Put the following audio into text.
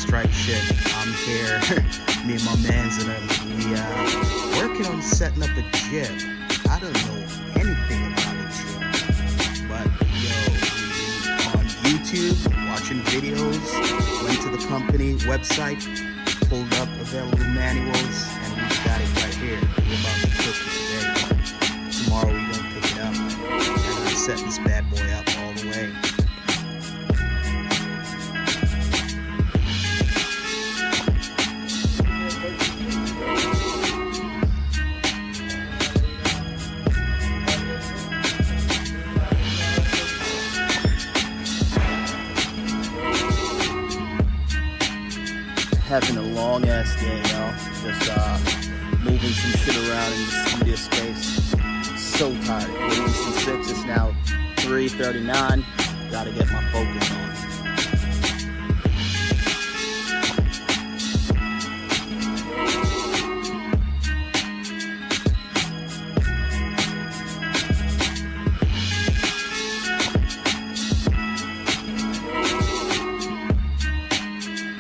strike shit. I'm here. Me and my mans and we working on setting up a gym. I don't know anything about a gym, but yo, on YouTube, watching videos, went to the company website, pulled up available manuals, and we got it right here. We're about to cook it today. Tomorrow we're gonna pick it up and set this bad boy up all the way. Having a long ass day, y'all. Just moving some shit around in the studio space. So tired. Getting some 6. It's now 3:39. Gotta get my focus on.